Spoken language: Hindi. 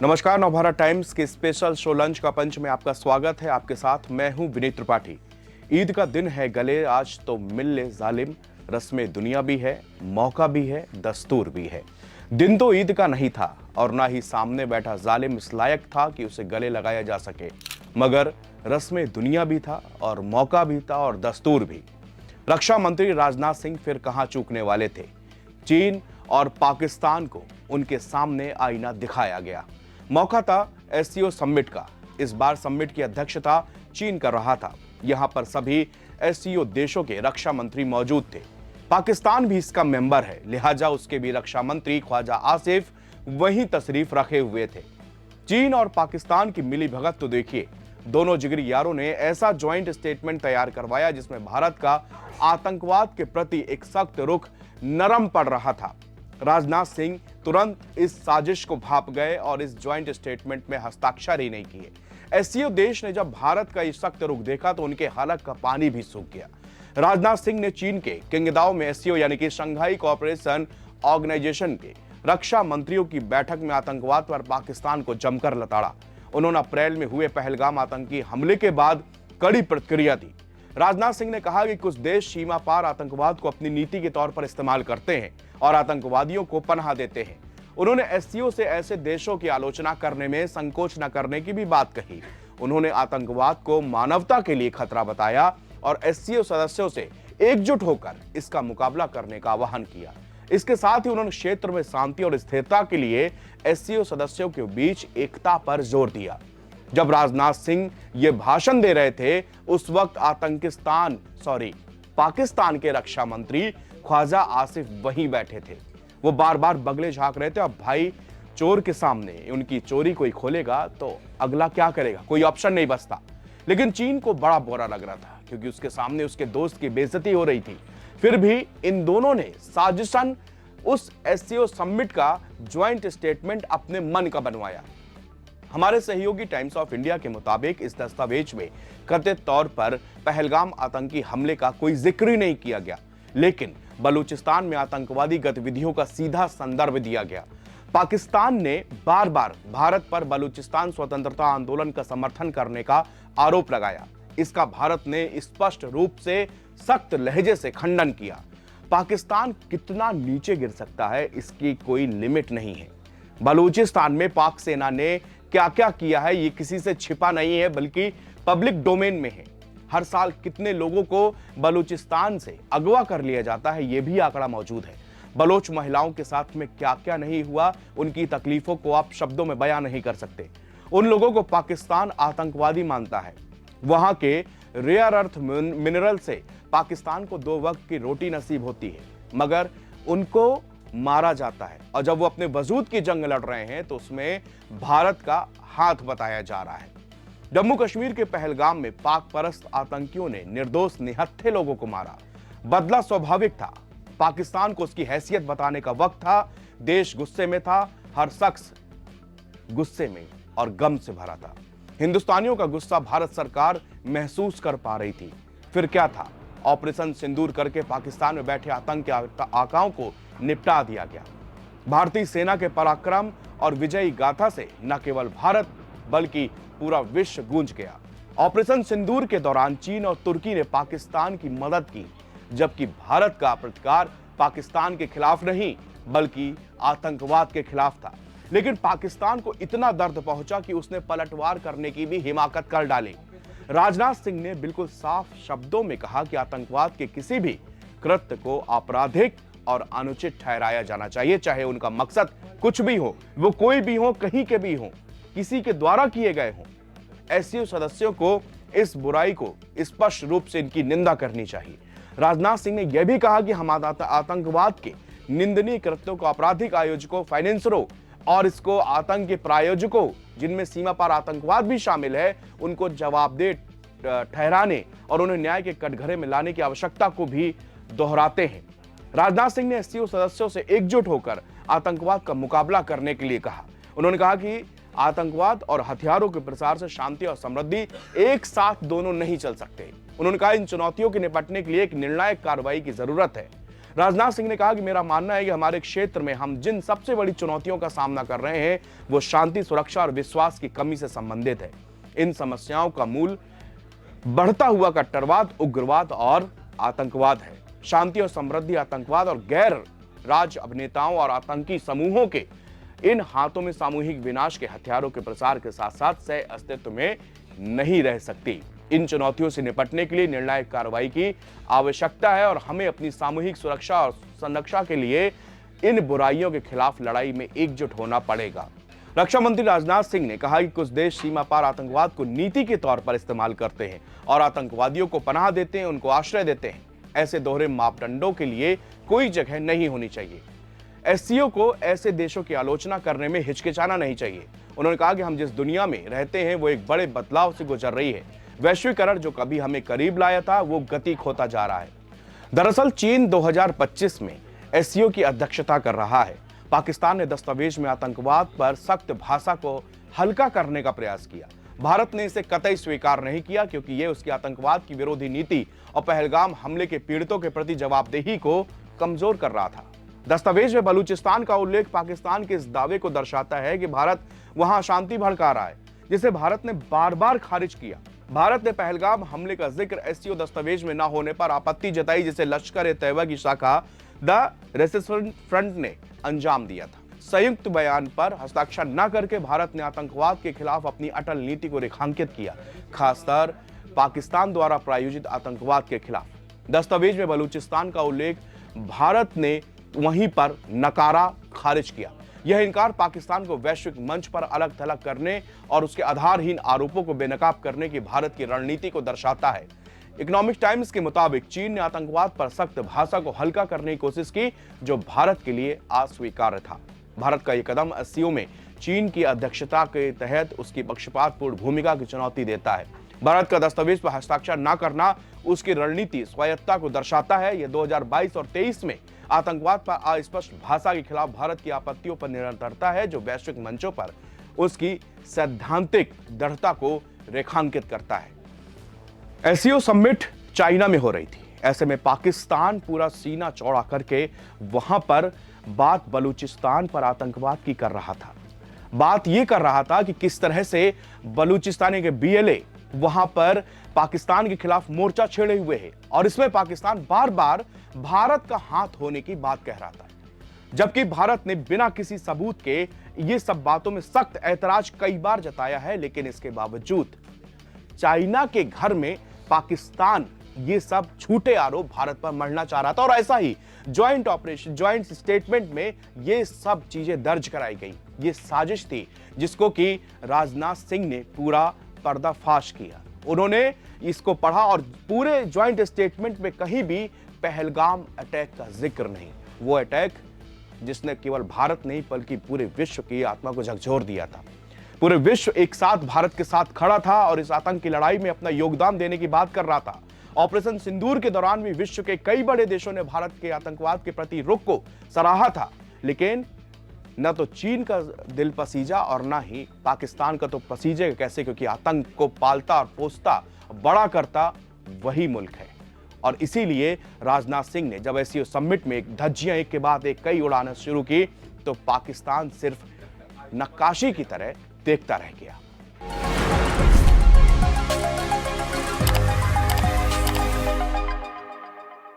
नमस्कार, नवभारत टाइम्स के स्पेशल शो लंच का पंच में आपका स्वागत है। आपके साथ मैं हूं विनीत त्रिपाठी। ईद का दिन है, गले आज तो मिल ले जालिम। रस्में दुनिया भी है, मौका भी है, दस्तूर भी है। दिन तो ईद का नहीं था और ना ही सामने बैठा जालिम इस लायक था कि उसे गले लगाया जा सके, मगर रस्में दुनिया भी था और मौका भी था और दस्तूर भी। रक्षा मंत्री राजनाथ सिंह फिर कहां चूकने वाले थे। चीन और पाकिस्तान को उनके सामने आईना दिखाया गया। मौका था एससीओ समिट का। इस बार समिट की अध्यक्षता चीन कर रहा था। यहां पर सभी एससीओ देशों के रक्षा मंत्री मौजूद थे। पाकिस्तान भी इसका मेंबर है, लिहाजा उसके भी रक्षा मंत्री ख्वाजा आसिफ वहीं तशरीफ रखे हुए थे। चीन और पाकिस्तान की मिली भगत तो देखिए। दोनों जिगरी यारों ने ऐसा ज्वाइंट स्टेटमेंट तैयार करवाया जिसमें भारत का आतंकवाद के प्रति एक सख्त रुख नरम पड़ रहा था। राजनाथ सिंह तुरंत इस साजिश को भांप गए और इस ज्वाइंट स्टेटमेंट में हस्ताक्षर ही नहीं किए। एससीओ देश ने जब भारत का ये सख्त रुख देखा तो उनके हलक का पानी भी सूख गया। राजनाथ सिंह ने चीन के किंगदाओ में एससीओ यानी कि शंघाई कोऑपरेशन ऑर्गेनाइजेशन के रक्षा मंत्रियों की बैठक में आतंकवाद पर पाकिस्तान को जमकर लताड़ा। उन्होंने अप्रैल में हुए पहलगाम आतंकी हमले के बाद कड़ी प्रतिक्रिया दी। राजनाथ सिंह ने कहा कि कुछ देश सीमा पार आतंकवाद को अपनी नीति के तौर पर इस्तेमाल करते हैं और आतंकवादियों को पनाह देते हैं। उन्होंने एससीओ से ऐसे देशों की आलोचना करने में संकोच न करने की भी बात कही। उन्होंने आतंकवाद को मानवता के लिए खतरा बताया और एससीओ सदस्यों से एकजुट होकर इसका मुकाबला करने का आह्वान किया। इसके साथ ही उन्होंने क्षेत्र में शांति और स्थिरता के लिए एससीओ सदस्यों के बीच एकता पर जोर दिया। जब राजनाथ सिंह ये भाषण दे रहे थे उस वक्त पाकिस्तान के रक्षा मंत्री ख्वाजा आसिफ वहीं बैठे थे। वो बार बार बगले झांक रहे थे। अब भाई, चोर के सामने उनकी चोरी कोई खोलेगा तो अगला क्या करेगा, कोई ऑप्शन नहीं बचता। लेकिन चीन को बड़ा बुरा लग रहा था क्योंकि उसके सामने उसके दोस्त की बेइज्जती हो रही थी। फिर भी इन दोनों ने साजिशन उस एससीओ समिट का ज्वाइंट स्टेटमेंट अपने मन का बनवाया। हमारे सहयोगी टाइम्स ऑफ इंडिया के मुताबिक इस दस्तावेज में कथित तौर पर पहलगाम आतंकी हमले का कोई जिक्र ही नहीं किया गया, लेकिन बलूचिस्तान में आतंकवादी गतिविधियों का सीधा संदर्भ दिया गया। पाकिस्तान ने बार बार भारत पर बलूचिस्तान स्वतंत्रता आंदोलन का समर्थन करने का आरोप लगाया। इसका भारत ने स्पष्ट रूप से सख्त लहजे से खंडन किया। पाकिस्तान कितना नीचे गिर सकता है इसकी कोई लिमिट नहीं है। बलूचिस्तान में पाक सेना ने क्या क्या किया है ये किसी से छिपा नहीं है, बल्कि पब्लिक डोमेन में है। हर साल कितने लोगों को बलूचिस्तान से अगवा कर लिया जाता है ये भी आंकड़ा मौजूद है। बलोच महिलाओं के साथ में क्या क्या नहीं हुआ, उनकी तकलीफों को आप शब्दों में बयां नहीं कर सकते। उन लोगों को पाकिस्तान आतंकवादी मानता है। वहां के रेयर अर्थ मिनरल से पाकिस्तान को 2 वक्त की रोटी नसीब होती है, मगर उनको मारा जाता है। और जब वो अपने वजूद की जंग लड़ रहे हैं तो उसमें भारत का हाथ बताया जा रहा है। जम्मू कश्मीर के पहलगाम में पाक परस्त आतंकियों ने निर्दोष निहत्थे लोगों को मारा। बदला स्वाभाविक था। पाकिस्तान को उसकी हैसियत बताने का वक्त था। देश गुस्से में था, हर शख्स गुस्से में और गम से भरा था। हिंदुस्तानियों का गुस्सा भारत सरकार महसूस कर पा रही थी। फिर क्या था, ऑपरेशन सिंदूर करके पाकिस्तान में बैठे आतंकी आकाओं को निपटा दिया गया। भारतीय सेना के पराक्रम और विजयी गाथा से न केवल भारत बल्कि पूरा विश्व गूंज गया। ऑपरेशन सिंदूर के दौरान चीन और तुर्की ने पाकिस्तान की मदद की, जबकि भारत का प्रतिकार पाकिस्तान के खिलाफ नहीं बल्कि आतंकवाद के खिलाफ था। लेकिन पाकिस्तान को इतना दर्द पहुंचा कि उसने पलटवार करने की भी हिमाकत कर डाली। राजनाथ सिंह ने बिल्कुल साफ शब्दों में कहा कि आतंकवाद के किसी भी कृत्य को आपराधिक और अनुचित ठहराया जाना चाहिए, चाहे उनका मकसद कुछ भी हो, वो कोई भी हो, कहीं के भी हो, किसी के द्वारा किए गए हों। एससीओ सदस्यों को इस बुराई को स्पष्ट रूप से इनकी निंदा करनी चाहिए। राजनाथ सिंह ने यह भी कहा कि हम आतंकवाद के निंदनीय कृत्यों को आपराधिक आयोजकों, फाइनेंसरों और इसको आतंक के प्रायोजकों, जिनमें सीमा पार आतंकवाद भी शामिल है, उनको जवाबदेह ठहराने और उन्हें न्याय के कटघरे में लाने की आवश्यकता को भी दोहराते हैं। राजनाथ सिंह ने एससीओ सदस्यों से एकजुट होकर आतंकवाद का मुकाबला करने के लिए कहा। उन्होंने कहा कि आतंकवाद और हथियारों के प्रसार से शांति और समृद्धि एक साथ दोनों नहीं चल सकते। उन्होंने कहा इन चुनौतियों के निपटने के लिए एक निर्णायक कार्रवाई की जरूरत है। राजनाथ सिंह ने कहा कि मेरा मानना है कि हमारे क्षेत्र में हम जिन सबसे बड़ी चुनौतियों का सामना कर रहे हैं वो शांति, सुरक्षा और विश्वास की कमी से संबंधित है। इन समस्याओं का मूल बढ़ता हुआ कट्टरवाद, उग्रवाद और आतंकवाद है। शांति और समृद्धि आतंकवाद और गैर राज्य अभिनेताओं और आतंकी समूहों के इन हाथों में सामूहिक विनाश के हथियारों के प्रसार के साथ साथ सह अस्तित्व में नहीं रह सकती। इन चुनौतियों से निपटने के लिए निर्णायक कार्रवाई की आवश्यकता है और हमें अपनी सामूहिक सुरक्षा और संरक्षा के लिए इन बुराइयों के खिलाफ लड़ाई में एकजुट होना पड़ेगा। रक्षा मंत्री राजनाथ सिंह ने कहा कि कुछ देश सीमा पार आतंकवाद को नीति के तौर पर इस्तेमाल करते हैं और आतंकवादियों को पनाह देते हैं, उनको आश्रय देते हैं। ऐसे दोहरे मापदंडों के लिए कोई जगह नहीं होनी चाहिए। एससीओ को ऐसे देशों की आलोचना करने में हिचकिचाना नहीं चाहिए। उन्होंने कहा कि हम जिस दुनिया में रहते हैं वो एक बड़े बदलाव से गुजर रही है। वैश्वीकरण जो कभी हमें करीब लाया था वो गति खोता जा रहा है। दरअसल चीन 2025 में एससीओ की अध्यक्षता कर रहा है। पाकिस्तान ने दस्तावेज में आतंकवाद पर सख्त भाषा को हल्का करने का प्रयास किया। भारत ने इसे कतई स्वीकार नहीं किया क्योंकि यह उसकी आतंकवाद की विरोधी नीति और पहलगाम हमले के पीड़ितों के प्रति जवाबदेही को कमजोर कर रहा था। दस्तावेज में बलूचिस्तान का उल्लेख पाकिस्तान के इस दावे को दर्शाता है कि भारत वहां शांति भड़का रहा है, जिसे भारत ने बार बार खारिज किया। भारत ने पहलगाम हमले का जिक्र एससीओ दस्तावेज में न होने पर आपत्ति जताई, जिसे लश्कर-ए-तैयबा की शाखा द रेजिस्टेंस फ्रंट ने अंजाम दिया था। संयुक्त बयान पर हस्ताक्षर न करके भारत ने आतंकवाद के खिलाफ अपनी अटल नीति को रेखांकित किया, खासकर पाकिस्तान द्वारा प्रायोजित आतंकवाद के खिलाफ। दस्तावेज में बलूचिस्तान का उल्लेख भारत ने वहीं पर नकारा, खारिज किया। यह इनकार पाकिस्तान को वैश्विक मंच पर अलग थलग करने और उसके आधारहीन आरोपों को बेनकाब करने की भारत की रणनीति को दर्शाता है। इकोनॉमिक टाइम्स के मुताबिक चीन ने आतंकवाद पर सख्त भाषा को हल्का करने की कोशिश की, जो भारत के लिए अस्वीकार्य था। भारत का यह कदम एससीओ में चीन की अध्यक्षता के तहत उसकी पक्षपातपूर्ण भूमिका की चुनौती देता है। भारत का दस्तावेज पर हस्ताक्षर न करना उसकी रणनीति स्वायत्तता को दर्शाता है। यह 2022 और 23 में आतंकवाद पर अस्पष्ट भाषा के खिलाफ भारत की आपत्तियों पर निरंतरता है, जो वैश्विक मंचों पर उसकी सैद्धांतिक दृढ़ता को रेखांकित करता है। एससीओ समिट चाइना में हो रही थी। ऐसे में पाकिस्तान पूरा सीना चौड़ा करके वहां पर बात बलूचिस्तान पर आतंकवाद की कर रहा था। बात यह कर रहा था कि किस तरह से बलूचिस्तानी के बीएलए वहां पर पाकिस्तान के खिलाफ मोर्चा छेड़े हुए है और इसमें पाकिस्तान बार बार भारत का हाथ होने की बात कह रहा था, जबकि भारत ने बिना किसी सबूत के ये सब बातों में सख्त ऐतराज कई बार जताया है। लेकिन इसके बावजूद चाइना के घर में पाकिस्तान ये सब झूठे आरोप भारत पर मढ़ना चाह रहा था और ऐसा ही ज्वाइंट ऑपरेशन, ज्वाइंट स्टेटमेंट में ये सब चीजें दर्ज कराई गई। ये साजिश थी जिसको कि राजनाथ सिंह ने पूरा पर्दाफाश किया। उन्होंने इसको पढ़ा और पूरे ज्वाइंट स्टेटमेंट में कहीं भी पहलगाम अटैक का जिक्र नहीं। वो अटैक जिसने केवल भारत नहीं बल्कि पूरे विश्व की आत्मा को झकझोर दिया था। पूरे विश्व एक साथ भारत के साथ खड़ा था और इस आतंक की लड़ाई में अपना योगदान देने की बात कर रहा था। ऑपरेशन सिंदूर के दौरान भी विश्व के कई बड़े देशों ने भारत के आतंकवाद के प्रति रुख को सराहा था, लेकिन न तो चीन का दिल पसीजा और न ही पाकिस्तान का तो पसीजेगा कैसे, क्योंकि आतंक को पालता और पोसता, बड़ा करता वही मुल्क है। और इसीलिए राजनाथ सिंह ने जब एससीओ समिट में धज्जियां एक के बाद एक कई उड़ाना शुरू की तो पाकिस्तान सिर्फ नक्काशी की तरह देखता रह गया।